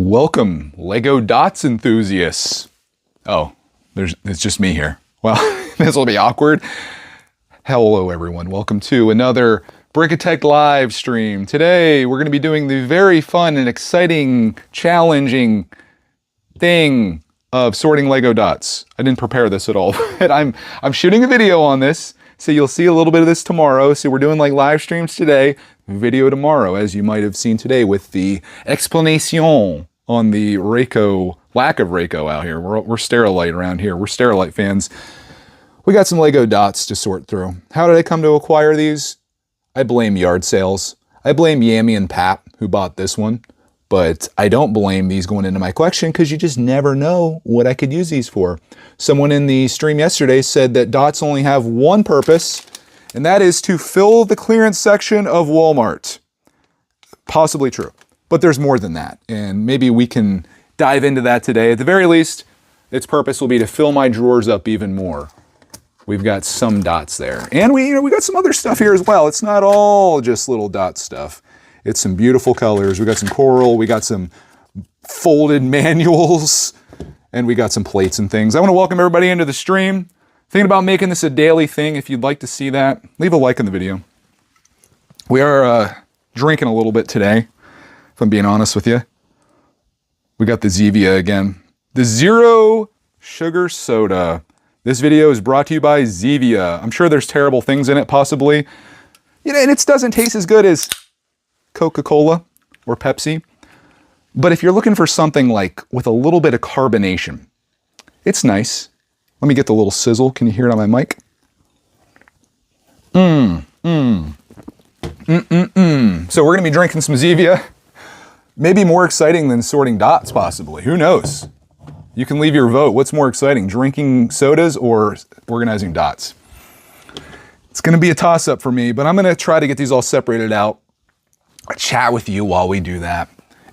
Welcome, Lego Dots enthusiasts. Oh, it's just me here. Well, this will be awkward. Hello, everyone. Welcome to another Brickitect live stream. Today, we're going to be doing the very fun and exciting, challenging thing of sorting Lego dots. I didn't prepare this at all, but I'm shooting a video on this, so you'll see a little bit of this tomorrow. So we're doing like live streams today, video tomorrow, as you might have seen today with the explanation on the Rayco, lack of Rayco out here. We're Sterilite around here. We're Sterilite fans. We got some Lego dots to sort through. How did I come to acquire these? I blame yard sales. I blame Yammy and Pap, who bought this one. But I don't blame these going into my collection because you just never know what I could use these for. Someone in the stream yesterday said that dots only have one purpose, and that is to fill the clearance section of Walmart. Possibly true, but there's more than that, and maybe we can dive into that today. At the very least, its purpose will be to fill my drawers up even more. We've got some dots there, and we got some other stuff here as well. It's not all just little dot stuff. It's some beautiful colors. We got some coral, we got some folded manuals, and we got some plates and things. I want to welcome everybody into the stream. Thinking about making this a daily thing. If you'd like to see that, leave a like in the video. We are drinking a little bit today, if I'm being honest with you. We got the Zevia again. The Zero Sugar Soda. This video is brought to you by Zevia. I'm sure there's terrible things in it, possibly. You know, and it doesn't taste as good as Coca-Cola or Pepsi. But if you're looking for something like with a little bit of carbonation, it's nice. Let me get the little sizzle. Can you hear it on my mic? So we're going to be drinking some Zevia. Maybe more exciting than sorting dots, possibly. Who knows? You can leave your vote. What's more exciting, drinking sodas or organizing dots? It's going to be a toss-up for me, but I'm going to try to get these all separated out. I chat with you while we do that.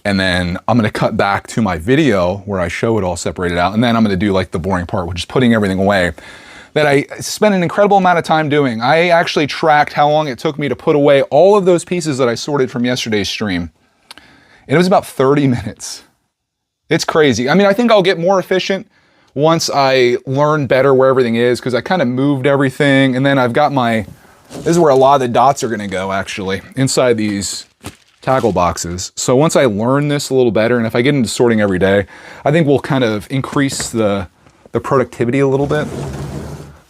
And then I'm going to cut back to my video where I show it all separated out. And then I'm going to do like the boring part, which is putting everything away that I spent an incredible amount of time doing. I actually tracked how long it took me to put away all of those pieces that I sorted from yesterday's stream. And it was about 30 minutes. It's crazy. I mean, I think I'll get more efficient once I learn better where everything is, because I kind of moved everything. And then I've got this is where a lot of the dots are going to go, actually, inside these tackle boxes. So once I learn this a little better, and if I get into sorting every day, I think we'll kind of increase the productivity a little bit.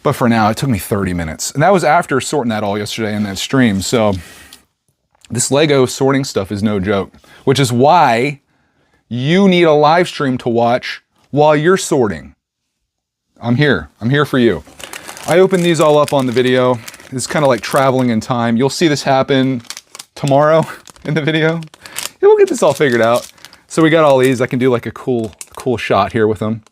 But for now, it took me 30 minutes. And that was after sorting that all yesterday in that stream. So this Lego sorting stuff is no joke, which is why you need a live stream to watch while you're sorting. I'm here for you. I opened these all up on the video. It's kind of like traveling in time. You'll see this happen tomorrow in the video. We'll get this all figured out. So we got all these. I can do like a cool shot here with them.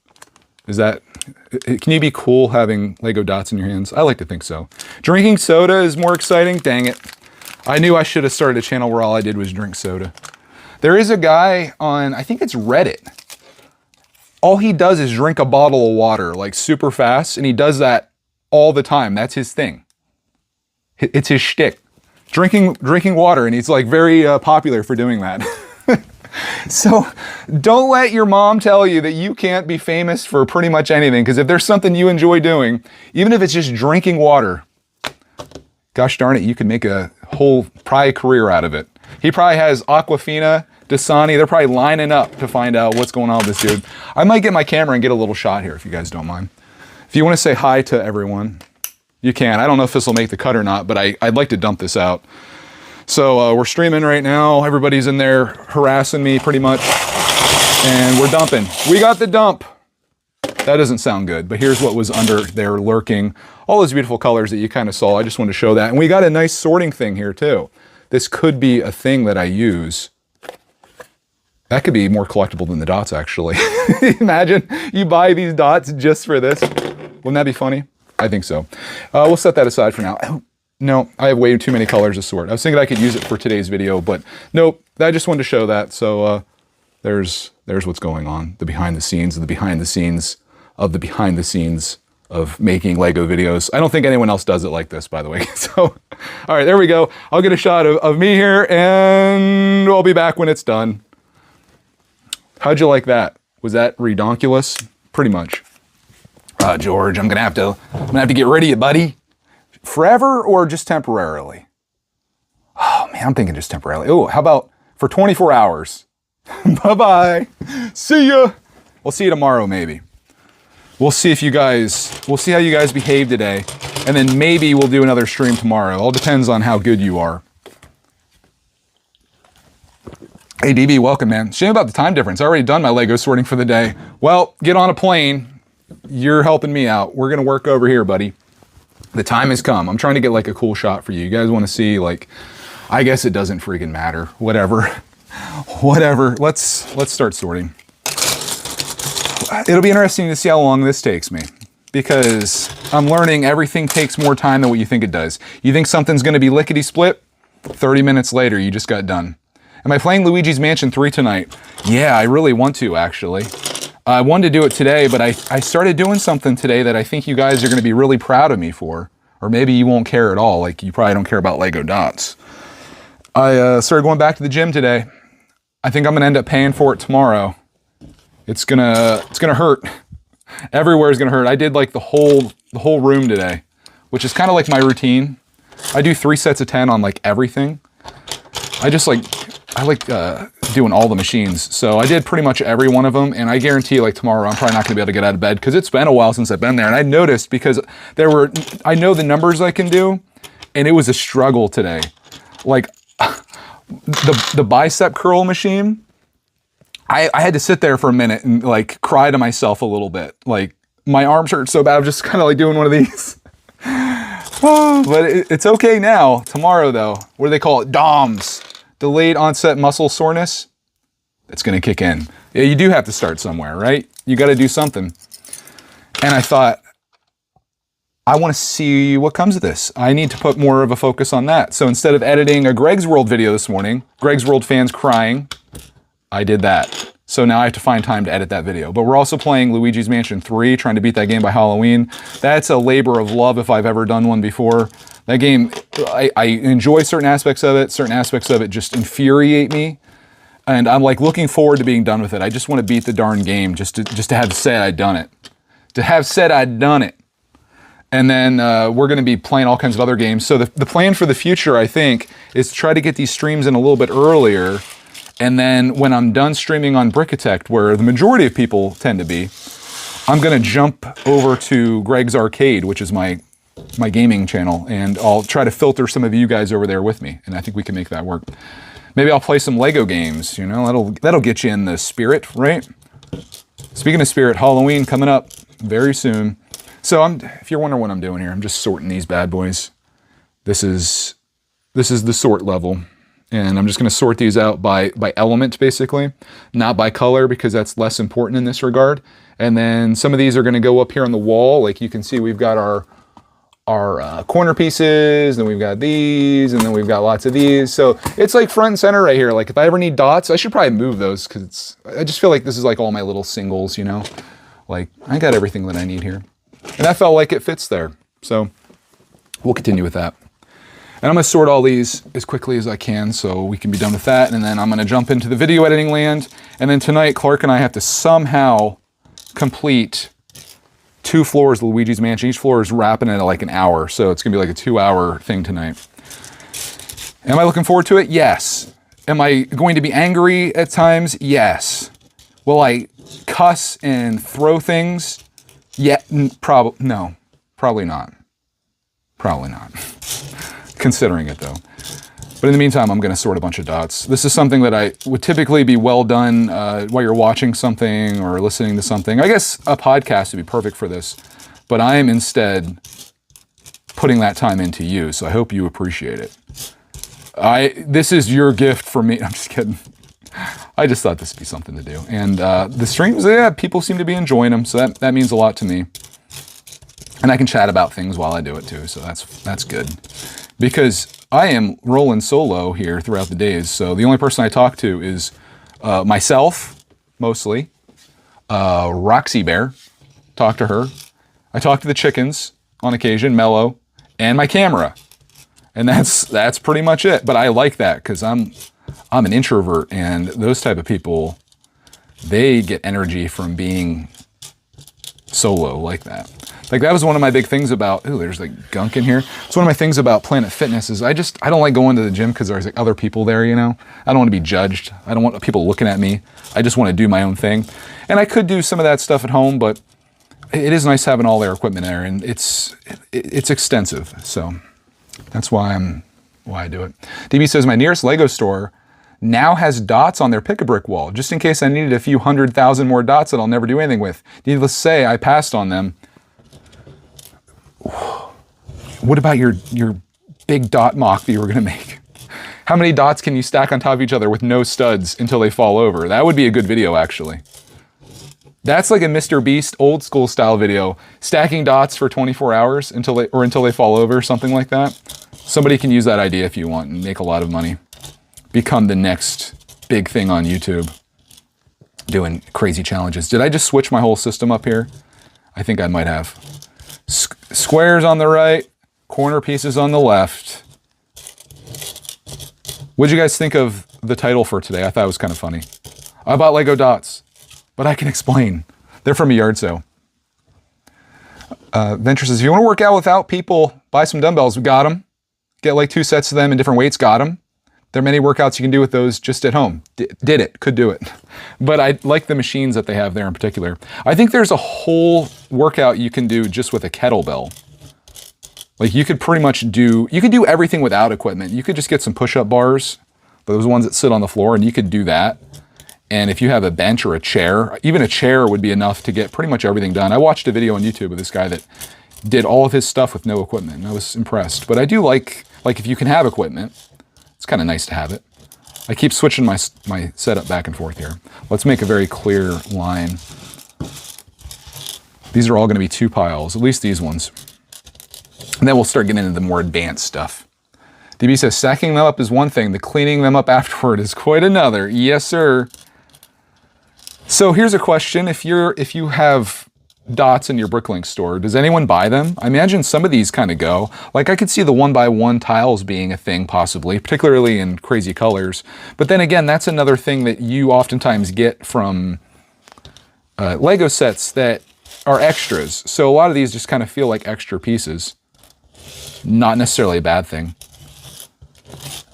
Can you be cool having Lego dots in your hands? I like to think so. Drinking soda is more exciting. Dang it. I knew I should have started a channel where all I did was drink soda. There is a guy on, I think it's Reddit. All he does is drink a bottle of water like super fast, and he does that all the time. That's his thing. It's his shtick. Drinking water, and he's like very popular for doing that. So don't let your mom tell you that you can't be famous for pretty much anything, because if there's something you enjoy doing, even if it's just drinking water, gosh darn it, you could make a whole probably career out of it. He probably has Aquafina, Dasani, they're probably lining up to find out what's going on with this dude. I might get my camera and get a little shot here if you guys don't mind. If you want to say hi to everyone, you can. I don't know if this will make the cut or not, but I'd like to dump this out. So we're streaming right now. Everybody's in there harassing me pretty much. And we're dumping. We got the dump. That doesn't sound good, but here's what was under there lurking. All those beautiful colors that you kind of saw. I just wanted to show that. And we got a nice sorting thing here too. This could be a thing that I use. That could be more collectible than the dots, actually. Imagine you buy these dots just for this. Wouldn't that be funny? I think so. We'll set that aside for now. No, I have way too many colors to sort. I was thinking I could use it for today's video, but nope. I just wanted to show that. So there's what's going on. The behind the scenes of the behind the scenes of the behind the scenes of making Lego videos. I don't think anyone else does it like this, by the way. So, all right, there we go. I'll get a shot of me here, and I'll be back when it's done. How'd you like that? Was that redonkulous? Pretty much. George, I'm gonna have to get rid of you, buddy. Forever or just temporarily? Oh man, I'm thinking just temporarily. Oh, how about for 24 hours? Bye-bye. See ya. We'll see you tomorrow, maybe. We'll see how you guys behave today. And then maybe we'll do another stream tomorrow. All depends on how good you are. Hey, DB, welcome, man. Shame about the time difference. I already done my Lego sorting for the day. Well, get on a plane. You're helping me out. We're going to work over here, buddy. The time has come. I'm trying to get like a cool shot for you. You guys want to see, like, I guess it doesn't freaking matter. Whatever. Whatever. Let's start sorting. It'll be interesting to see how long this takes me, because I'm learning everything takes more time than what you think it does. You think something's going to be lickety-split? 30 minutes later, you just got done. Am I playing Luigi's Mansion 3 tonight? Yeah, I really want to, actually. I wanted to do it today, but I started doing something today that I think you guys are going to be really proud of me for. Or maybe you won't care at all, like you probably don't care about Lego dots. I started going back to the gym today. I think I'm going to end up paying for it tomorrow. It's gonna hurt. Everywhere is gonna hurt. I did like the whole room today, which is kind of like my routine. I do 3 sets of 10 on like everything. I like doing all the machines. So I did pretty much every one of them, and I guarantee like tomorrow I'm probably not gonna be able to get out of bed because it's been a while since I've been there. And I noticed because I know the numbers I can do, and it was a struggle today. Like the bicep curl machine. I had to sit there for a minute and like cry to myself a little bit. Like my arms hurt so bad, I'm just kind of like doing one of these. But it's okay now. Tomorrow though, what do they call it? DOMS, delayed onset muscle soreness. It's gonna kick in. Yeah, you do have to start somewhere, right? You got to do something. And I thought, I want to see what comes of this. I need to put more of a focus on that. So instead of editing a Greg's World video this morning, Greg's World fans crying, I did that. So now I have to find time to edit that video. But we're also playing Luigi's Mansion 3, trying to beat that game by Halloween. That's a labor of love if I've ever done one before. That game, I enjoy certain aspects of it. Certain aspects of it just infuriate me. And I'm like looking forward to being done with it. I just want to beat the darn game just to have said I'd done it. To have said I'd done it. And then we're going to be playing all kinds of other games. So the plan for the future, I think, is to try to get these streams in a little bit earlier. And then when I'm done streaming on Brickitect, where the majority of people tend to be, I'm going to jump over to Greg's Arcade, which is my gaming channel, and I'll try to filter some of you guys over there with me, and I think we can make that work. Maybe I'll play some Lego games, you know, that'll get you in the spirit, right? Speaking of spirit, Halloween coming up very soon. So if you're wondering what I'm doing here, I'm just sorting these bad boys. This is the sort level. And I'm just going to sort these out by element, basically, not by color, because that's less important in this regard. And then some of these are going to go up here on the wall. Like you can see, we've got our corner pieces, then we've got these, and then we've got lots of these. So it's like front and center right here. Like if I ever need dots, I should probably move those, because I just feel like this is like all my little singles, you know? Like I got everything that I need here. And I felt like it fits there. So we'll continue with that. And I'm going to sort all these as quickly as I can so we can be done with that. And then I'm going to jump into the video editing land. And then tonight, Clark and I have to somehow complete 2 floors of Luigi's Mansion. Each floor is wrapping at like an hour. So it's going to be like a 2-hour thing tonight. Am I looking forward to it? Yes. Am I going to be angry at times? Yes. Will I cuss and throw things? Yeah, no, probably not. Probably not. Considering it though. But in the meantime, I'm going to sort a bunch of dots. This is something that I would typically be well done while you're watching something or listening to something. I guess a podcast would be perfect for this, but I am instead putting that time into you, so I hope you appreciate it. This is your gift for me. I'm just kidding. I just thought this would be something to do. And the streams, yeah, people seem to be enjoying them, so that means a lot to me. And I can chat about things while I do it too, so that's good. Because I am rolling solo here throughout the days, so the only person I talk to is myself, mostly, Roxy Bear, talk to her. I talk to the chickens on occasion, Mello, and my camera. And that's pretty much it. But I like that because I'm an introvert, and those type of people, they get energy from being solo like that. Like that was one of my big things about, ooh, there's like gunk in here. It's one of my things about Planet Fitness is I don't like going to the gym because there's like other people there, you know? I don't want to be judged. I don't want people looking at me. I just want to do my own thing. And I could do some of that stuff at home, but it is nice having all their equipment there, and it's extensive. So that's why I do it. DB says my nearest Lego store now has dots on their pick-a-brick wall, just in case I needed a few 100,000 more dots that I'll never do anything with. Needless to say, I passed on them. What about your big dot mock that you were gonna make? How many dots can you stack on top of each other with no studs until they fall over? That would be a good video, actually. That's like a Mr. Beast old school style video. Stacking dots for 24 hours until they fall over, something like that. Somebody can use that idea if you want and make a lot of money. Become the next big thing on YouTube. Doing crazy challenges. Did I just switch my whole system up here? I think I might have. Squares on the right, corner pieces on the left. What'd you guys think of the title for today? I thought it was kind of funny. I bought Lego dots, but I can explain. They're from a yard sale. Venture says, if you want to work out without people, buy some dumbbells. We got them. Get like 2 sets of them in different weights. Got them. There are many workouts you can do with those just at home. Did it. Could do it. But I like the machines that they have there in particular. I think there's a whole workout you can do just with a kettlebell. Like you could pretty much do everything without equipment. You could just get some push-up bars, those ones that sit on the floor, and you could do that. And if you have a bench or a chair, even a chair would be enough to get pretty much everything done. I watched a video on YouTube of this guy that did all of his stuff with no equipment, and I was impressed. But I do like if you can have equipment, it's kind of nice to have it. I keep switching my setup back and forth here. Let's make a very clear line. These are all going to be 2 piles, at least these ones. And then we'll start getting into the more advanced stuff. DB says, stacking them up is one thing. The cleaning them up afterward is quite another. Yes, sir. So here's a question. If you have dots in your Bricklink store, does anyone buy them? I imagine some of these kind of go. Like I could see the 1x1 tiles being a thing possibly, particularly in crazy colors. But then again, that's another thing that you oftentimes get from Lego sets that are extras. So a lot of these just kind of feel like extra pieces. Not necessarily a bad thing.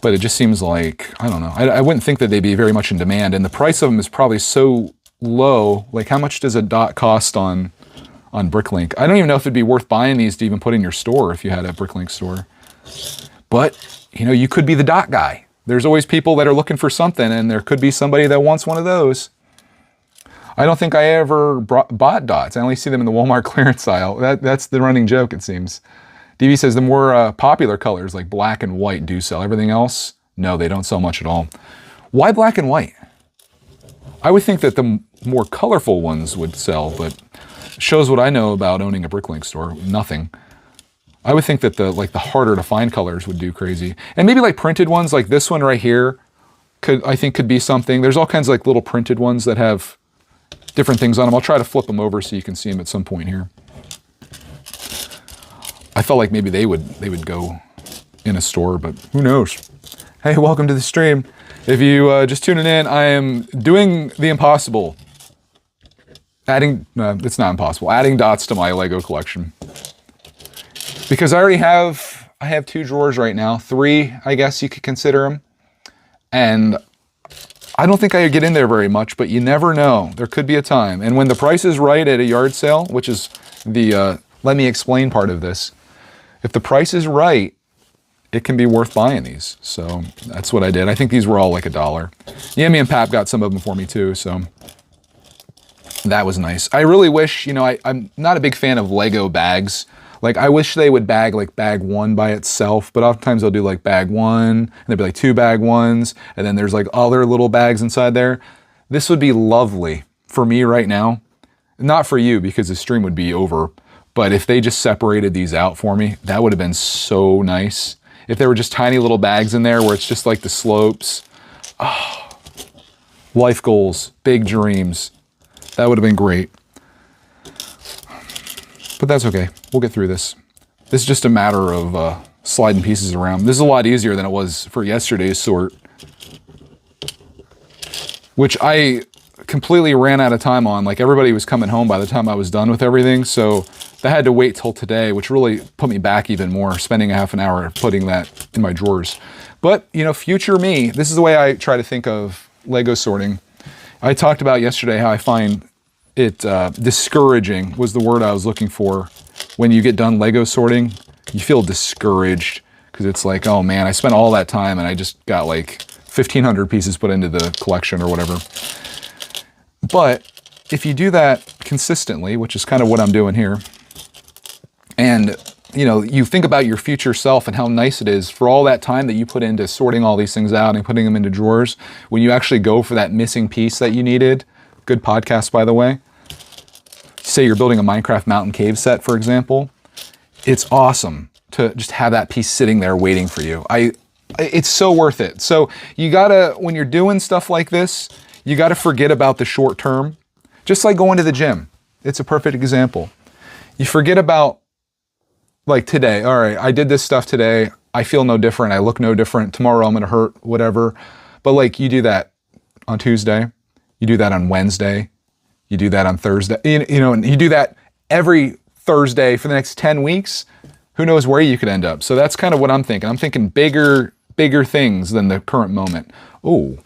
But it just seems like, I don't know. I wouldn't think that they'd be very much in demand. And the price of them is probably so low. Like how much does a dot cost on Bricklink? I don't even know if it'd be worth buying these to even put in your store if you had a Bricklink store. But, you know, you could be the dot guy. There's always people that are looking for something, and there could be somebody that wants one of those. I don't think I ever bought dots. I only see them in the Walmart clearance aisle. That's the running joke, it seems. DV says the more popular colors like black and white do sell. Everything else, no, they don't sell much at all. Why black and white? I would think that the more colorful ones would sell, but shows what I know about owning a Bricklink store. Nothing. I would think that the harder to find colors would do crazy. And maybe like printed ones like this one right here could be something. There's all kinds of like little printed ones that have different things on them. I'll try to flip them over so you can see them at some point here. I felt like maybe they would go in a store, but who knows? Hey, welcome to the stream. If you just tuning in, I am doing the impossible. It's not impossible. Adding dots to my Lego collection. Because I have 2 drawers right now. 3, I guess you could consider them. And I don't think I get in there very much, but you never know. There could be a time. And when the price is right at a yard sale, which is the let me explain part of this, if the price is right, it can be worth buying these. So that's what I did. I think these were all like $1. Yami and Pap got some of them for me too, so that was nice. I really wish, you know, I'm not a big fan of Lego bags. Like I wish they would bag like bag 1 by itself, but oftentimes they'll do like bag 1, and there'd be like 2 bag 1s, and then there's like other little bags inside there. This would be lovely for me right now. Not for you because the stream would be over. But if they just separated these out for me, that would have been so nice. If there were just tiny little bags in there where it's just like the slopes. Oh, life goals, big dreams. That would have been great. But that's okay. We'll get through this. This is just a matter of sliding pieces around. This is a lot easier than it was for yesterday's sort. Which I completely ran out of time on. Like everybody was coming home by the time I was done with everything. So I had to wait till today, which really put me back even more, spending a half an hour putting that in my drawers. But, you know, future me, this is the way I try to think of Lego sorting. I talked about yesterday how I find it discouraging was the word I was looking for. When you get done Lego sorting, you feel discouraged because it's like, oh man, I spent all that time and I just got like 1,500 pieces put into the collection or whatever. But if you do that consistently, which is kind of what I'm doing here, and you know, you think about your future self and how nice it is for all that time that you put into sorting all these things out and putting them into drawers, when you actually go for that missing piece that you needed. Good podcast, by the way. Say you're building a Minecraft mountain cave set, for example. It's awesome to just have that piece sitting there waiting for you. It's so worth it. So you gotta, when you're doing stuff like this, you gotta forget about the short term. Just like going to the gym. It's a perfect example. You forget about, like today, all right, I did this stuff today. I feel no different. I look no different. Tomorrow I'm gonna hurt, whatever. But like you do that on Tuesday, you do that on Wednesday, you do that on Thursday, you know, and you do that every Thursday for the next 10 weeks. Who knows where you could end up. So that's kind of what I'm thinking. I'm thinking bigger things than the current moment. Oh,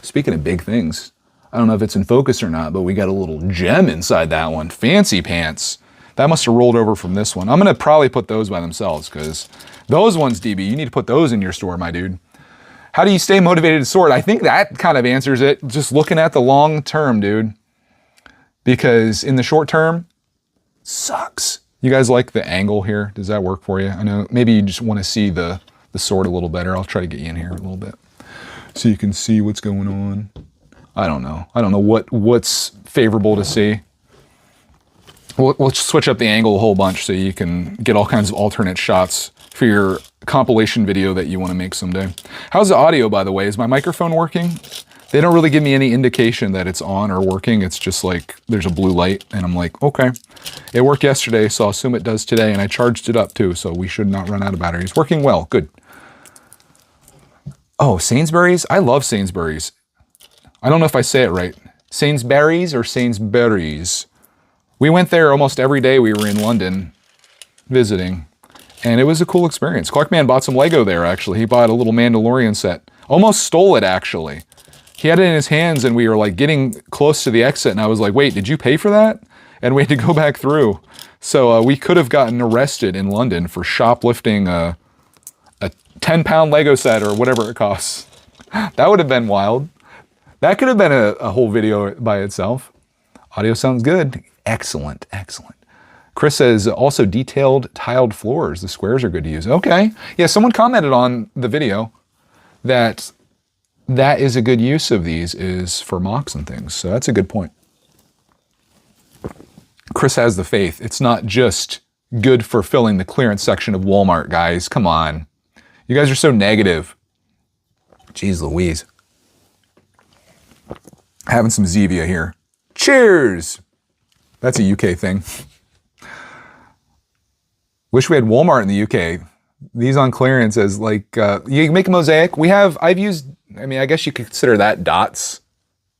speaking of big things, I don't know if it's in focus or not, but we got a little gem inside that one. Fancy pants. That must have rolled over from this one. I'm gonna probably put those by themselves because those ones, DB, you need to put those in your store, my dude. How do you stay motivated to sort? I think that kind of answers it. Just looking at the long term, dude. Because in the short term, sucks. You guys like the angle here? Does that work for you? I know maybe you just want to see the sort a little better. I'll try to get you in here a little bit so you can see what's going on. I don't know what's favorable to see. We'll switch up the angle a whole bunch so you can get all kinds of alternate shots for your compilation video that you want to make someday. How's the audio, by the way? Is my microphone working? They don't really give me any indication that it's on or working. It's just like there's a blue light and I'm like, okay. It worked yesterday, so I'll assume it does today, and I charged it up too, so we should not run out of batteries. Working well, good. Oh, Sainsbury's? I love Sainsbury's. I don't know if I say it right. Sainsbury's or Sainsbury's? We went there almost every day we were in London visiting, and it was a cool experience. Clarkman bought some Lego there, actually. He bought a little Mandalorian set. Almost stole it, actually. He had it in his hands, and we were like getting close to the exit, and I was like, wait, did you pay for that? And we had to go back through. So we could have gotten arrested in London for shoplifting a 10-pound Lego set or whatever it costs. That would have been wild. That could have been a whole video by itself. Audio sounds good. Excellent, excellent. Chris says, also detailed tiled floors. The squares are good to use. Okay. Yeah, someone commented on the video that is a good use of these is for mocks and things. So that's a good point. Chris has the faith. It's not just good for filling the clearance section of Walmart, guys. Come on. You guys are so negative. Jeez Louise. Having some Zevia here. Cheers! That's a UK thing. Wish we had Walmart in the UK. These on clearance as like, you can make a mosaic. I've used, I mean, I guess you could consider that dots,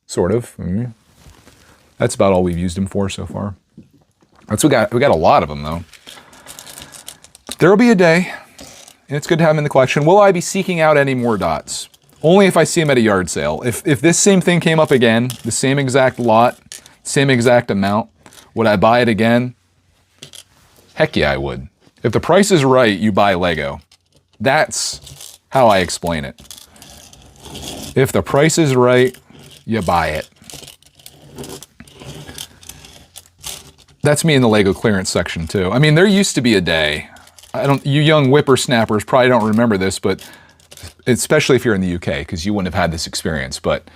sort of. That's about all we've used them for so far. We got a lot of them though. There'll be a day, and it's good to have them in the collection. Will I be seeking out any more dots? Only if I see them at a yard sale. If this same thing came up again, the same exact lot, same exact amount, would I buy it again? Heck yeah, I would. If the price is right, you buy Lego. That's how I explain it. If the price is right, you buy it. That's me in the Lego clearance section too. I mean, there used to be a day. You young whippersnappers probably don't remember this, but especially if you're in the UK, because you wouldn't have had this experience. But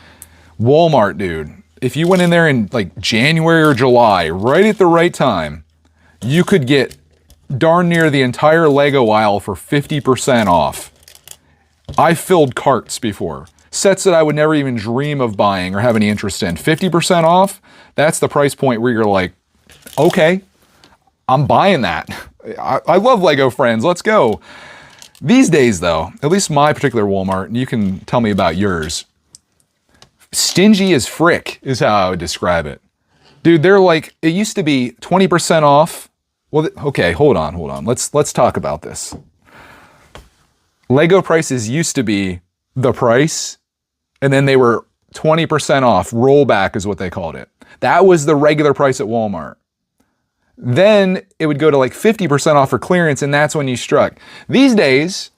Walmart, dude, if you went in there in like January or July, right at the right time, you could get darn near the entire Lego aisle for 50% off. I filled carts before. Sets that I would never even dream of buying or have any interest in. 50% off, that's the price point where you're like, okay, I'm buying that. I love Lego friends, let's go. These days though, at least my particular Walmart, and you can tell me about yours, Stingy as frick is how I would describe it. Dude, they're like, it used to be 20% off. Well, okay, hold on. Let's talk about this. Lego prices used to be the price, and then they were 20% off. Rollback is what they called it. That was the regular price at Walmart. Then it would go to like 50% off for clearance, and that's when you struck. These days,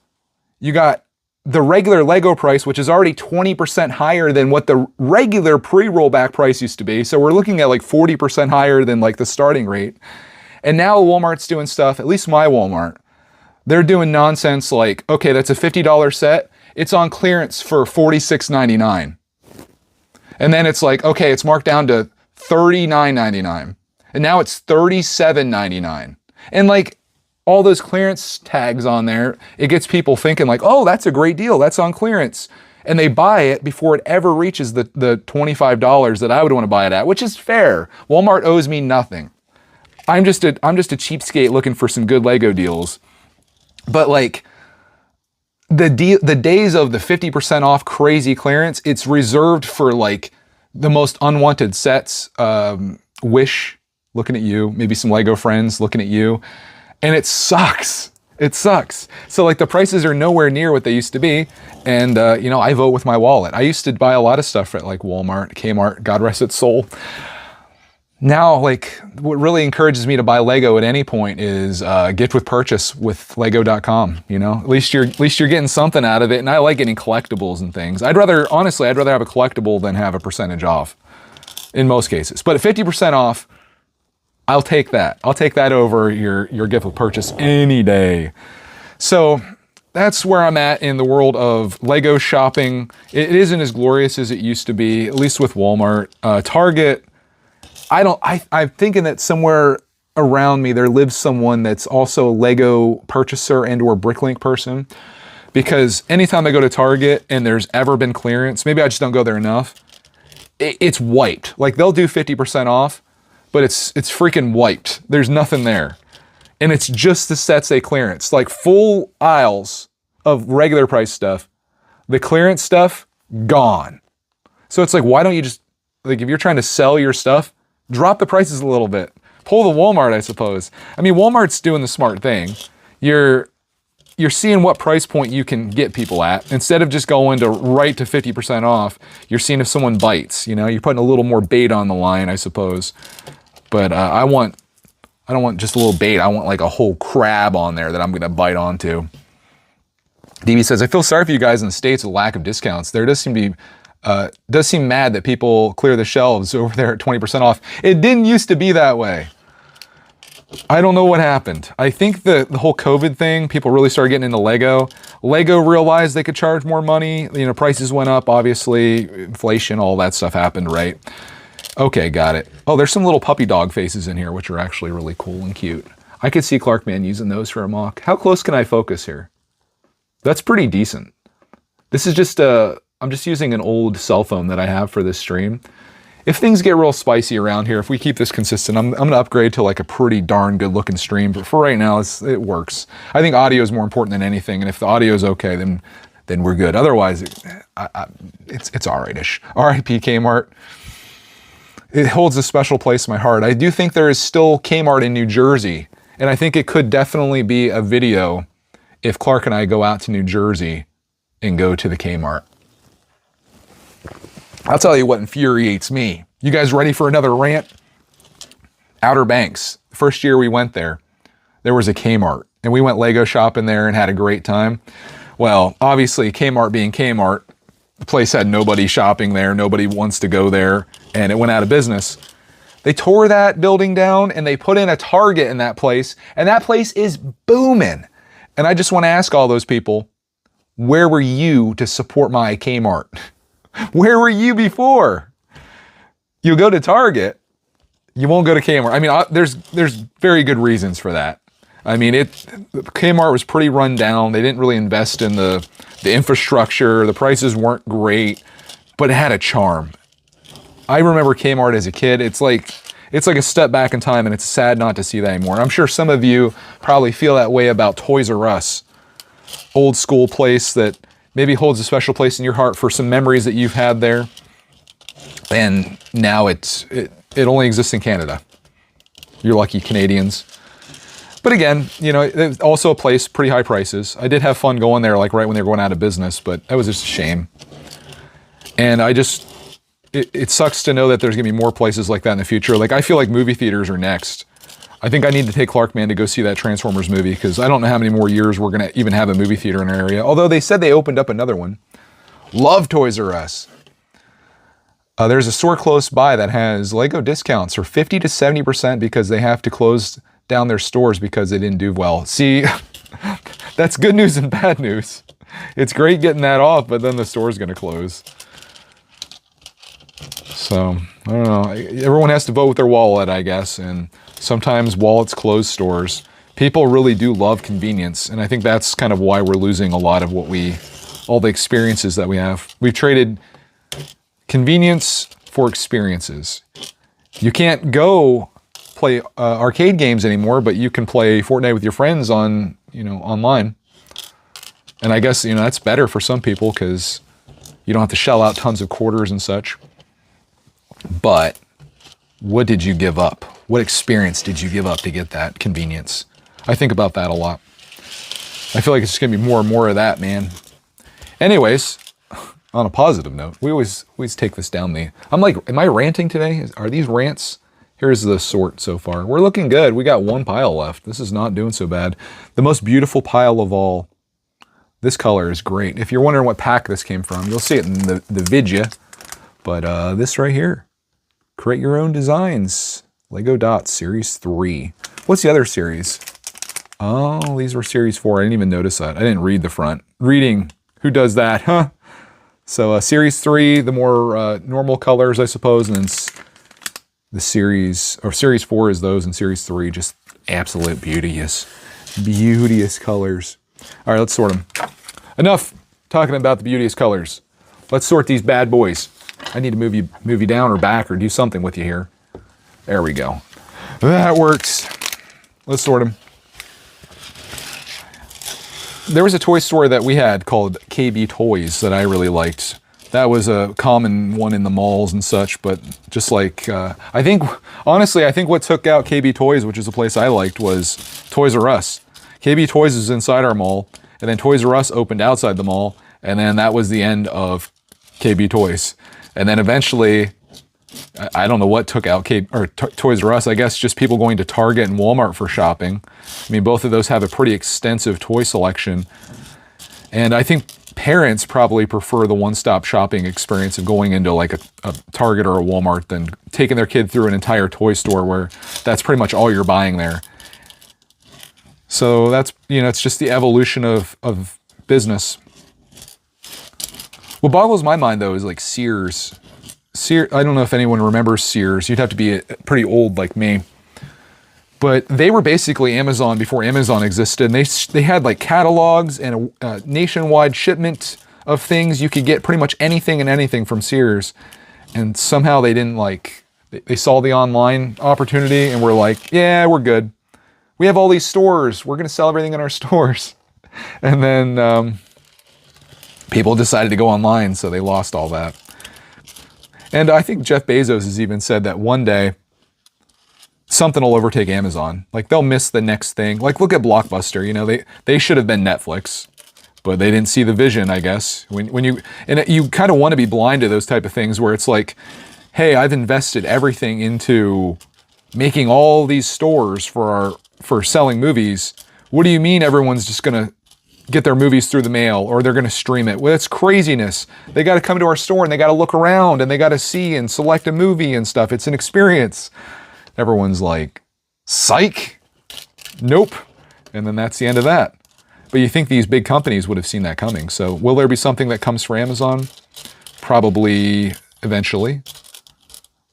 you got the regular Lego price, which is already 20% higher than what the regular pre-rollback price used to be. So we're looking at like 40% higher than like the starting rate. And now Walmart's doing stuff, at least my Walmart, they're doing nonsense like, okay, that's a $50 set. It's on clearance for $46.99. And then it's like, okay, it's marked down to $39.99. And now it's $37.99. And like all those clearance tags on there, it gets people thinking like, oh, that's a great deal. That's on clearance. And they buy it before it ever reaches the $25 that I would want to buy it at, which is fair. Walmart owes me nothing. I'm just a cheapskate looking for some good Lego deals. But like the days of the 50% off crazy clearance, it's reserved for like the most unwanted sets. Wish, looking at you, maybe some Lego friends looking at you. And it sucks. It sucks. So like the prices are nowhere near what they used to be. And I vote with my wallet. I used to buy a lot of stuff at like Walmart, Kmart, God rest its soul. Now, like what really encourages me to buy Lego at any point is gift with purchase with Lego.com. At least you're getting something out of it. And I like getting collectibles and things. I'd rather have a collectible than have a percentage off in most cases. But at 50% off, I'll take that. I'll take that over your gift with purchase any day. So that's where I'm at in the world of Lego shopping. It isn't as glorious as it used to be, at least with Walmart. Target, I'm thinking that somewhere around me there lives someone that's also a Lego purchaser and or Bricklink person. Because anytime I go to Target and there's ever been clearance, maybe I just don't go there enough, it's wiped. Like they'll do 50% off, but it's freaking wiped. There's nothing there. And it's just the sets they clearance. Like full aisles of regular price stuff. The clearance stuff, gone. So it's like, why don't you just, like if you're trying to sell your stuff, drop the prices a little bit. Pull the Walmart, I suppose. I mean, Walmart's doing the smart thing. You're seeing what price point you can get people at. Instead of just going to right to 50% off, you're seeing if someone bites. You're putting a little more bait on the line, I suppose. But I don't want just a little bait. I want like a whole crab on there that I'm going to bite onto. DB says, I feel sorry for you guys in the States with lack of discounts. There does seem mad that people clear the shelves over there at 20% off. It didn't used to be that way. I don't know what happened. I think the whole COVID thing, people really started getting into Lego. Lego realized they could charge more money. Prices went up, obviously. Inflation, all that stuff happened, right? Okay, got it. Oh, there's some little puppy dog faces in here, which are actually really cool and cute. I could see Clarkman using those for a mock. How close can I focus here? That's pretty decent. This is just I'm just using an old cell phone that I have for this stream. If things get real spicy around here, if we keep this consistent, I'm going to upgrade to like a pretty darn good looking stream. But for right now, it works. I think audio is more important than anything. And if the audio is okay, then we're good. Otherwise, it's all right-ish. R.I.P. Kmart. It holds a special place in my heart. I do think there is still Kmart in New Jersey. And I think it could definitely be a video if Clark and I go out to New Jersey and go to the Kmart. I'll tell you what infuriates me. You guys ready for another rant? Outer Banks. The first year we went there was a Kmart. And we went Lego shopping there and had a great time. Well, obviously Kmart being Kmart, the place had nobody shopping there. Nobody wants to go there. And it went out of business. They tore that building down and they put in a Target in that place. And that place is booming. And I just want to ask all those people, where were you to support my Kmart? Where were you before? You go to Target, you won't go to Kmart. I mean, there's very good reasons for that. I mean, Kmart was pretty run down. They didn't really invest in the infrastructure. The prices weren't great, but it had a charm. I remember Kmart as a kid. It's like a step back in time, and it's sad not to see that anymore. I'm sure some of you probably feel that way about Toys R Us, old school place that maybe holds a special place in your heart for some memories that you've had there. And now it only exists in Canada. You're lucky Canadians. But again, you know, it's also a place, pretty high prices. I did have fun going there, like right when they were going out of business, but that was just a shame. And it sucks to know that there's gonna be more places like that in the future. Like, I feel like movie theaters are next. I think I need to take Clarkman to go see that Transformers movie, because I don't know how many more years we're gonna even have a movie theater in our area. Although they said they opened up another one. Love Toys R Us. There's a store close by that has Lego discounts for 50 to 70% because they have to close down their stores because they didn't do well. See, that's good news and bad news. It's great getting that off, but then the store's gonna close. So, I don't know. Everyone has to vote with their wallet, I guess, and sometimes wallets close stores. People really do love convenience, and I think that's kind of why we're losing a lot of all the experiences that we have. We've traded convenience for experiences. You can't go play arcade games anymore, but you can play Fortnite with your friends on, online. And I guess, that's better for some people because you don't have to shell out tons of quarters and such. But what did you give up? What experience did you give up to get that convenience? I think about that a lot. I feel like it's just gonna be more and more of that, man. Anyways, on a positive note, we always take this down I'm like, am I ranting today? Are these rants? Here's the sort so far. We're looking good. We got one pile left. This is not doing so bad. The most beautiful pile of all. This color is great. If you're wondering what pack this came from, you'll see it in the vidya. But this right here, Create Your Own Designs, Lego Dots Series 3. What's the other series? Oh, these were Series 4. I didn't even notice that. I didn't read the front. Reading, who does that, huh? So Series 3, the more normal colors, I suppose, and then the Series 4 is those, and Series 3, just absolute beauteous colors. All right, let's sort them. Enough talking about the beauteous colors. Let's sort these bad boys. I need to move you down or back or do something with you here. There we go. That works. Let's sort them. There was a toy store that we had called KB Toys that I really liked. That was a common one in the malls and such, but just like, I think what took out KB Toys, which is a place I liked, was Toys R Us. KB Toys is inside our mall, and then Toys R Us opened outside the mall, and then that was the end of KB Toys. And then eventually, I don't know what took out Toys R Us. I guess just people going to Target and Walmart for shopping. I mean, both of those have a pretty extensive toy selection. And I think parents probably prefer the one-stop shopping experience of going into like a Target or a Walmart than taking their kid through an entire toy store where that's pretty much all you're buying there. So that's, it's just the evolution of business. What boggles my mind, though, is like Sears. I don't know if anyone remembers Sears. You'd have to be pretty old like me. But they were basically Amazon before Amazon existed. And they had like catalogs and a nationwide shipment of things. You could get pretty much anything and anything from Sears. And somehow they didn't they saw the online opportunity and were like, yeah, we're good. We have all these stores. We're going to sell everything in our stores. And then people decided to go online, so they lost all that. And I think Jeff Bezos has even said that one day something will overtake Amazon. Like they'll miss the next thing. Like look at Blockbuster. They should have been Netflix, but they didn't see the vision, I guess. When you kind of want to be blind to those type of things where it's like, hey, I've invested everything into making all these stores for selling movies. What do you mean everyone's just gonna get their movies through the mail or they're gonna stream it? Well, it's craziness. They gotta come to our store and they gotta look around and they gotta see and select a movie and stuff. It's an experience. Everyone's like, psych, nope. And then that's the end of that. But you think these big companies would have seen that coming. So will there be something that comes for Amazon? Probably eventually.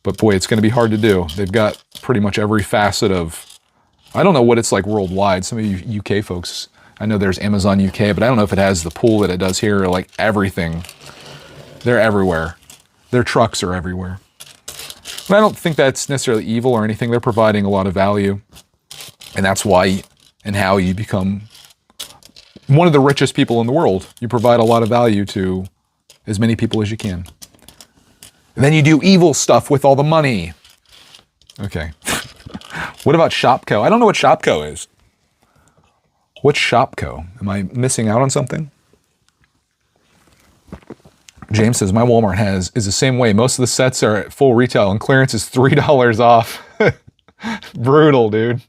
But boy, it's gonna be hard to do. They've got pretty much every facet of, I don't know what it's like worldwide. Some of you UK folks, I know there's Amazon UK, but I don't know if it has the pool that it does here, like everything. They're everywhere. Their trucks are everywhere. But I don't think that's necessarily evil or anything. They're providing a lot of value. And that's why and how you become one of the richest people in the world. You provide a lot of value to as many people as you can. Then you do evil stuff with all the money. Okay. What about Shopko? I don't know what Shopko is. What's Shopko? Am I missing out on something? James says, my Walmart is the same way. Most of the sets are at full retail and clearance is $3 off. Brutal, dude.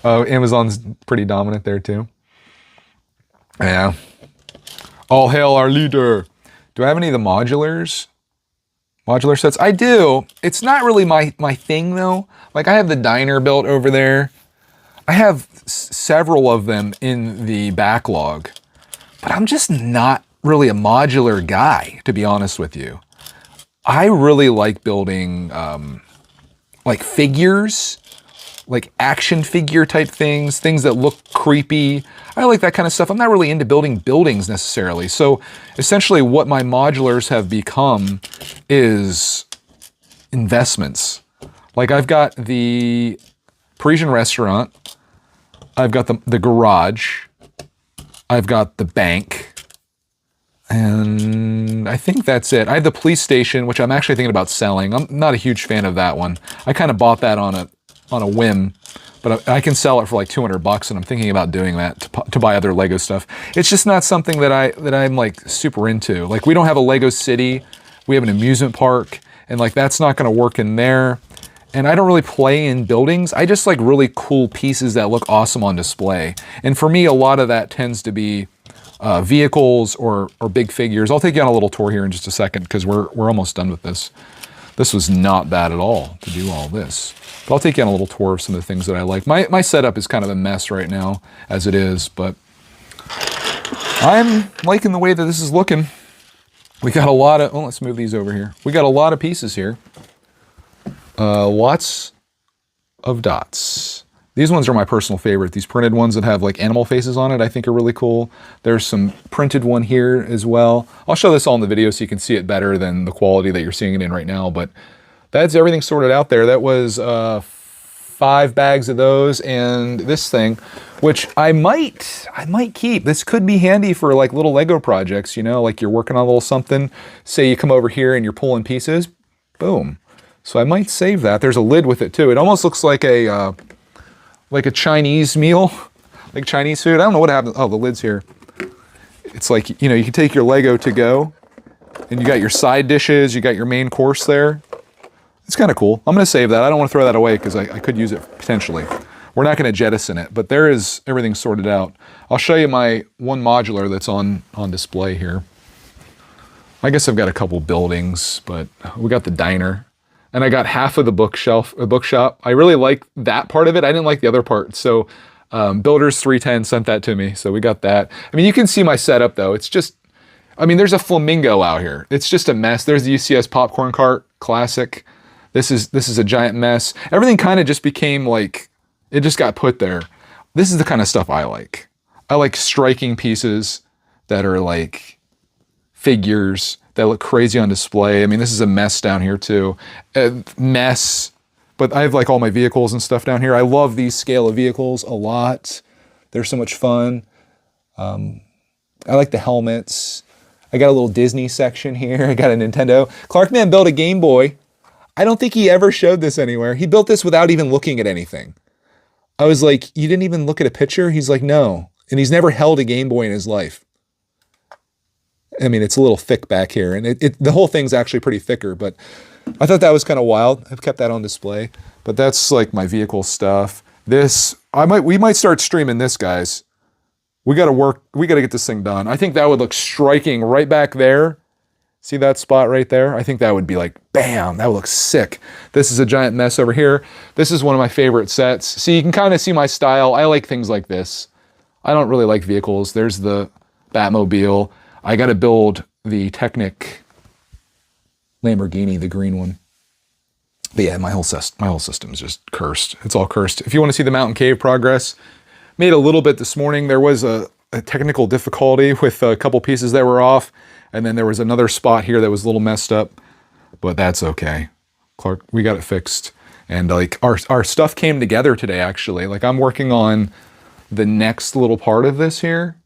Amazon's pretty dominant there too. Yeah. All hail our leader. Do I have any of the modulars? Modular sets? I do. It's not really my thing though. Like I have the diner built over there. I have several of them in the backlog, but I'm just not really a modular guy, to be honest with you. I really like building like figures, like action figure type things that look creepy. I like that kind of stuff. I'm not really into building buildings necessarily. So essentially what my modulars have become is investments. Like I've got the Parisian restaurant, I've got the garage, I've got the bank, and I think that's it. I have the police station, which I'm actually thinking about selling. I'm not a huge fan of that one. I kind of bought that on a whim, but I can sell it for like $200, and I'm thinking about doing that to buy other Lego stuff. It's just not something that I'm like super into. Like we don't have a Lego city, we have an amusement park, and like that's not going to work in there. And I don't really play in buildings. I just like really cool pieces that look awesome on display. And for me, a lot of that tends to be vehicles or big figures. I'll take you on a little tour here in just a second because we're almost done with this. This was not bad at all to do all this. But I'll take you on a little tour of some of the things that I like. My setup is kind of a mess right now as it is, but I'm liking the way that this is looking. We got a lot of, let's move these over here. We got a lot of pieces here. Lots of dots. These ones are my personal favorite. These printed ones that have like animal faces on it, I think are really cool. There's some printed one here as well. I'll show this all in the video so you can see it better than the quality that you're seeing it in right now, but that's everything sorted out there. That was 5 bags of those and this thing, which I might keep. This could be handy for like little Lego projects, you know, like you're working on a little something. Say you come over here and you're pulling pieces, boom. So I might save that. There's a lid with it too. It almost looks like a Chinese meal, like Chinese food. I don't know what happened. Oh, the lid's here. It's like, you know, you can take your Lego to go and you got your side dishes, you got your main course there. It's kind of cool. I'm going to save that. I don't want to throw that away because I could use it potentially. We're not going to jettison it, but there is everything sorted out. I'll show you my one modular that's on display here. I guess I've got a couple buildings, but we got the diner. And I got half of the bookshop. I really like that part of it. I didn't like the other part. So Builders 310 sent that to me. So we got that. I mean, you can see my setup though. It's just, I mean, there's a flamingo out here. It's just a mess. There's the UCS popcorn cart, classic. This is a giant mess. Everything kind of just became like, it just got put there. This is the kind of stuff I like. I like striking pieces that are like figures that look crazy on display. I mean, this is a mess down here too. Mess, but I have like all my vehicles and stuff down here. I love these scale of vehicles a lot. They're so much fun. I like the helmets. I got a little Disney section here. I got a Nintendo. Clarkman built a Game Boy. I don't think he ever showed this anywhere. He built this without even looking at anything. I was like, you didn't even look at a picture? He's like, no. And he's never held a Game Boy in his life. I mean, it's a little thick back here, and the whole thing's actually pretty thicker, but I thought that was kind of wild. I've kept that on display, but that's like my vehicle stuff. This, we might start streaming this, guys. We got to get this thing done. I think that would look striking right back there. See that spot right there? I think that would be like, bam, that would look sick. This is a giant mess over here. This is one of my favorite sets. See, you can kind of see my style. I like things like this. I don't really like vehicles. There's the Batmobile. I got to build the Technic Lamborghini, the green one. But yeah, my whole system is just cursed. It's all cursed. If you want to see the mountain cave progress, made a little bit this morning. There was a technical difficulty with a couple pieces that were off. And then there was another spot here that was a little messed up, but that's okay. Clark, we got it fixed. And like our stuff came together today, actually. Like I'm working on the next little part of this here.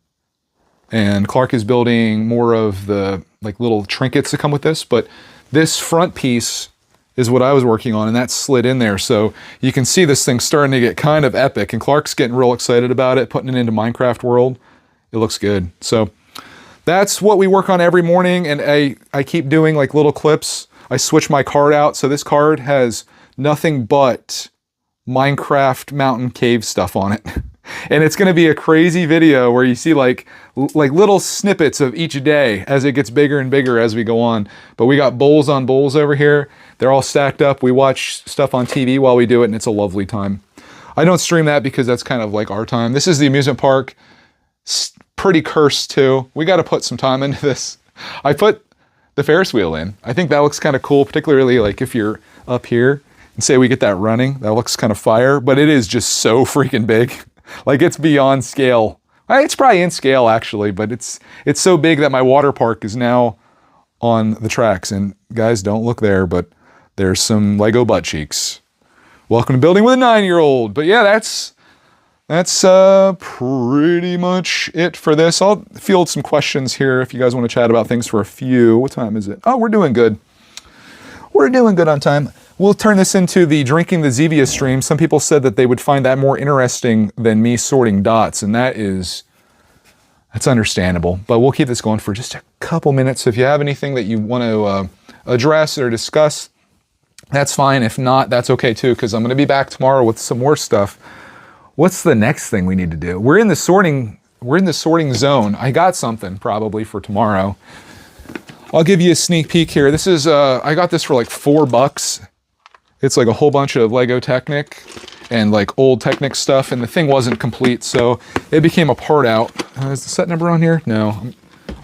And Clark is building more of the like little trinkets that come with this, but This front piece is what I was working on, and that slid in there. So you can see this thing starting to get kind of epic, and Clark's getting real excited about it, putting it into Minecraft world. It looks good. So that's what we work on every morning, and I keep doing like little clips. I switch my card out, so this card has nothing but Minecraft mountain cave stuff on it. And it's gonna be a crazy video where you see like little snippets of each day as it gets bigger and bigger as we go on. But we got bowls on bowls over here. They're all stacked up. We watch stuff on TV while we do it, and it's a lovely time. I don't stream that because that's kind of like our time. This is the amusement park. Pretty cursed too. We got to put some time into this. I put the Ferris wheel in. I think that looks kind of cool, particularly like if you're up here and say we get that running. That looks kind of fire, but it is just so freaking big. Like it's beyond scale. It's probably in scale actually, but it's so big that my water park is now on the tracks. And guys, don't look there, but there's some Lego butt cheeks. Welcome to building with a 9-year-old. But yeah, that's pretty much it for this. I'll field some questions here if you guys want to chat about things for a few. What time is it? Oh, we're doing good. We're doing good on time. We'll turn this into the Drinking the Zevia stream. Some people said that they would find that more interesting than me sorting dots, and that's understandable. But we'll keep this going for just a couple minutes. So if you have anything that you want to address or discuss, that's fine. If not, that's okay too, because I'm going to be back tomorrow with some more stuff. What's the next thing we need to do? We're in the sorting zone. I got something probably for tomorrow. I'll give you a sneak peek here. This is, I got this for like $4. It's like a whole bunch of Lego Technic and like old Technic stuff, and the thing wasn't complete, so it became a part out. Is the set number on here? No.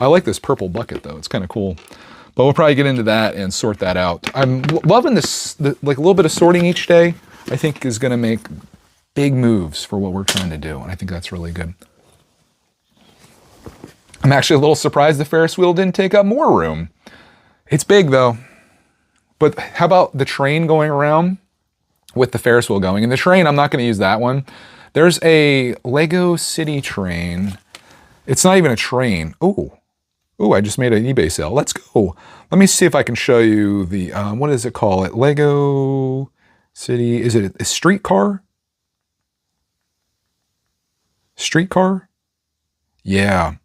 I like this purple bucket though. It's kind of cool. But we'll probably get into that and sort that out. I'm loving this, like a little bit of sorting each day, I think is gonna make big moves for what we're trying to do, and I think that's really good. I'm actually a little surprised the Ferris wheel didn't take up more room. It's big though. But how about the train going around with the Ferris wheel going? And the train, I'm not going to use that one. There's a Lego City train. It's not even a train. Ooh, I just made an eBay sale. Let's go. Let me see if I can show you the, what does it call it? Lego City, is it a streetcar? Streetcar? Yeah.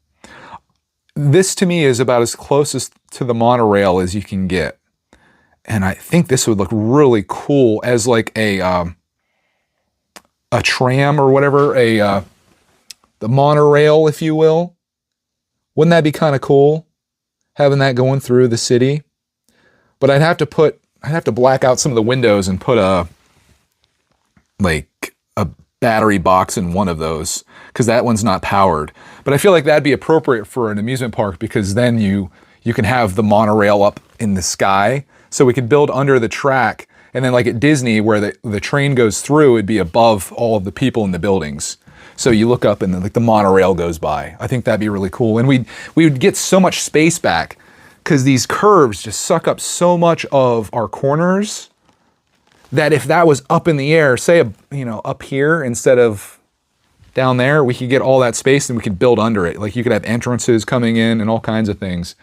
This to me is about as close to the monorail as you can get. And I think this would look really cool as like a tram or whatever, the monorail, if you will. Wouldn't that be kind of cool, having that going through the city? But I'd have to black out some of the windows and put a battery box in one of those, because that one's not powered. But I feel like that'd be appropriate for an amusement park, because then you can have the monorail up in the sky. So we could build under the track, and then like at Disney where the train goes through, it'd be above all of the people in the buildings. So you look up and the monorail goes by. I think that'd be really cool. And we would get so much space back, because these curves just suck up so much of our corners, that if that was up in the air, say, up here instead of down there, we could get all that space and we could build under it. Like you could have entrances coming in and all kinds of things,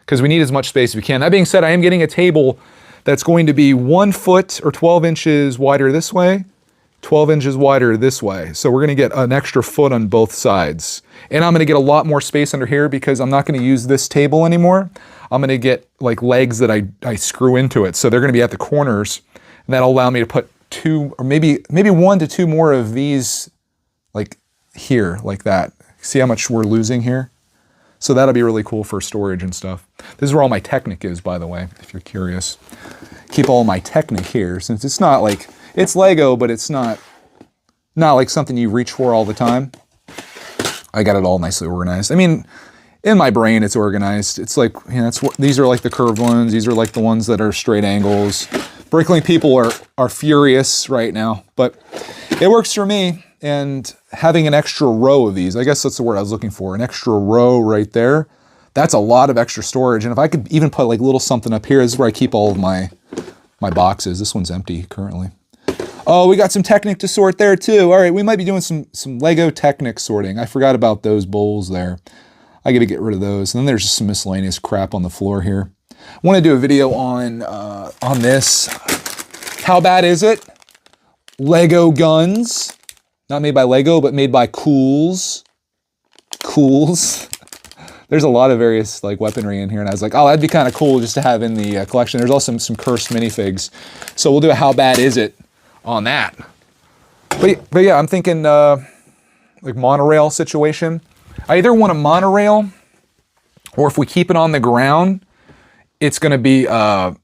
because we need as much space as we can. That being said, I am getting a table that's going to be 1 foot or 12 inches wider this way, 12 inches wider this way. So we're going to get an extra foot on both sides. And I'm going to get a lot more space under here, because I'm not going to use this table anymore. I'm going to get like legs that I screw into it. So they're going to be at the corners, and that'll allow me to put 2 or maybe 1 to 2 more of these like here, like that. See how much we're losing here? So that'll be really cool for storage and stuff. This is where all my Technic is, by the way, if you're curious. Keep all my Technic here, since it's not like, it's Lego, but it's not like something you reach for all the time. I got it all nicely organized. I mean, in my brain, it's organized. It's like, these are like the curved ones. These are like the ones that are straight angles. Bricklink people are furious right now, but it works for me. And having an extra row of these, I guess that's the word I was looking for, an extra row right there, that's a lot of extra storage. And if I could even put like little something up here, this is where I keep all of my boxes. This one's empty currently. Oh, we got some Technic to sort there too. All right, we might be doing some Lego Technic sorting. I forgot about those bowls there. I got to get rid of those. And then there's just some miscellaneous crap on the floor here. I want to do a video on this. How bad is it? Lego guns. Not made by Lego, but made by Cools. Cools. There's a lot of various like weaponry in here, and I was like, oh, that'd be kind of cool just to have in the collection. There's also some cursed minifigs. So we'll do a how bad is it on that. But yeah, I'm thinking like monorail situation. I either want a monorail, or if we keep it on the ground, it's going to be a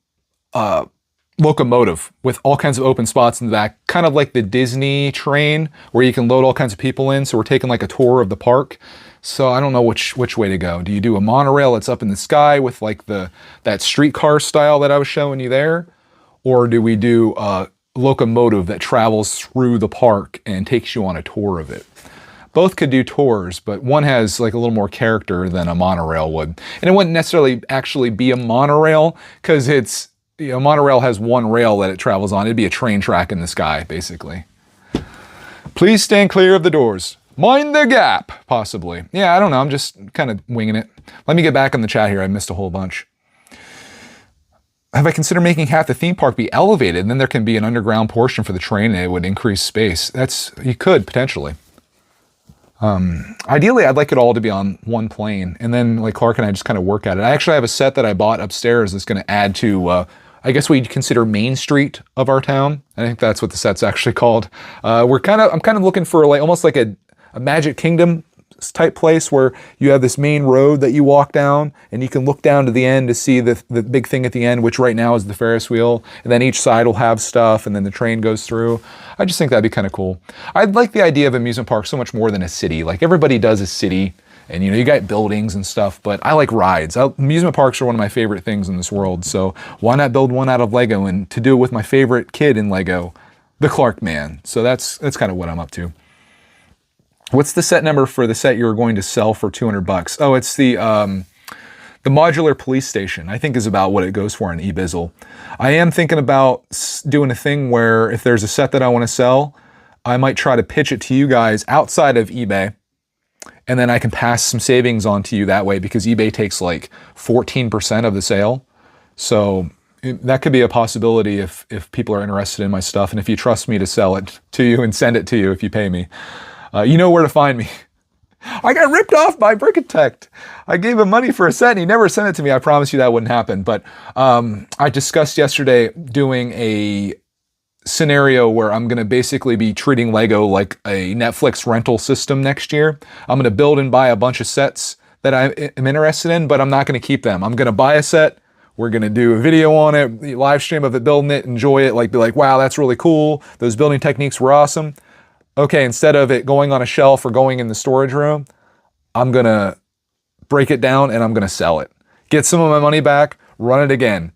locomotive with all kinds of open spots in the back, kind of like the Disney train where you can load all kinds of people in. So we're taking like a tour of the park. So I don't know which way to go. Do you do a monorail that's up in the sky with like that streetcar style that I was showing you there? Or do we do a locomotive that travels through the park and takes you on a tour of it? Both could do tours, but one has like a little more character than a monorail would. And it wouldn't necessarily actually be a monorail because it's, you know, monorail has one rail that it travels on. It'd be a train track in the sky, basically. Please stand clear of the doors. Mind the gap, possibly. Yeah, I don't know. I'm just kind of winging it. Let me get back in the chat here. I missed a whole bunch. Have I considered making half the theme park be elevated, and then there can be an underground portion for the train, and it would increase space? You could, potentially. Ideally, I'd like it all to be on one plane, and then like Clark and I just kind of work at it. I actually have a set that I bought upstairs that's going to add to, I guess we'd consider Main Street of our town. I think that's what the set's actually called. I'm kind of looking for like almost like a Magic Kingdom type place where you have this main road that you walk down and you can look down to the end to see the big thing at the end, which right now is the Ferris wheel. And then each side will have stuff and then the train goes through. I just think that'd be kind of cool. I'd like the idea of amusement park so much more than a city. Like everybody does a city and you know, you got buildings and stuff, but I like rides. Amusement parks are one of my favorite things in this world. So why not build one out of Lego, and to do it with my favorite kid in Lego, the Clark man. So that's kind of what I'm up to. What's the set number for the set you're going to sell for 200 bucks? Oh, it's the modular police station, I think is about what it goes for in eBizzle. I am thinking about doing a thing where if there's a set that I want to sell, I might try to pitch it to you guys outside of eBay, and then I can pass some savings on to you that way, because eBay takes like 14% of the sale. So that could be a possibility if people are interested in my stuff, and if you trust me to sell it to you and send it to you if you pay me. You know where to find me. I got ripped off by Brickitect. I gave him money for a set and he never sent it to me. I promise you that wouldn't happen. But I discussed yesterday doing a scenario where I'm going to basically be treating Lego like a Netflix rental system next year. I'm going to build and buy a bunch of sets that I am interested in, but I'm not going to keep them. I'm going to buy a set. We're going to do a video on it, live stream of it, building it, enjoy it, like be like, wow, that's really cool. Those building techniques were awesome. Okay, instead of it going on a shelf or going in the storage room, I'm gonna break it down and I'm gonna sell it. Get some of my money back, run it again.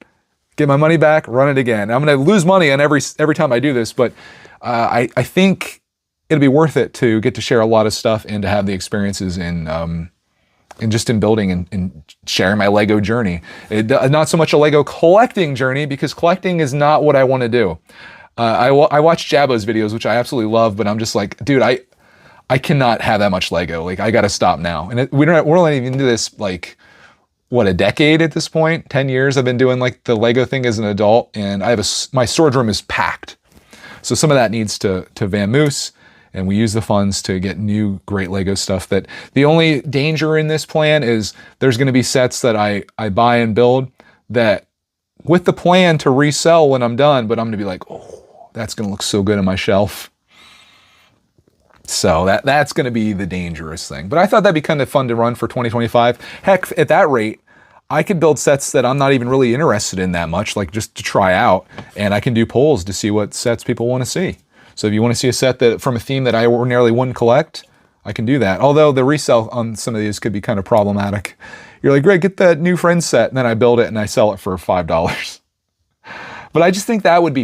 Get my money back, run it again. I'm gonna lose money on every time I do this, but I think it'll be worth it to get to share a lot of stuff and to have the experiences in just in building and sharing my Lego journey. Not so much a Lego collecting journey, because collecting is not what I want to do. I watch Jabbo's videos, which I absolutely love, but I'm just like, dude, I cannot have that much Lego. Like, I got to stop now. And we're only even into this, like, what, a decade at this point? 10 years I've been doing like the Lego thing as an adult, and I have my storage room is packed. So some of that needs to vamoose, and we use the funds to get new great Lego stuff. That the only danger in this plan is there's going to be sets that I buy and build that with the plan to resell when I'm done, but I'm going to be like, oh, that's going to look so good on my shelf. So that's going to be the dangerous thing. But I thought that'd be kind of fun to run for 2025. Heck, at that rate, I could build sets that I'm not even really interested in that much, like just to try out, and I can do polls to see what sets people want to see. So if you want to see a set that from a theme that I ordinarily wouldn't collect, I can do that. Although the resale on some of these could be kind of problematic. You're like, Greg, get that new Friends set, and then I build it and I sell it for $5. But I just think that would be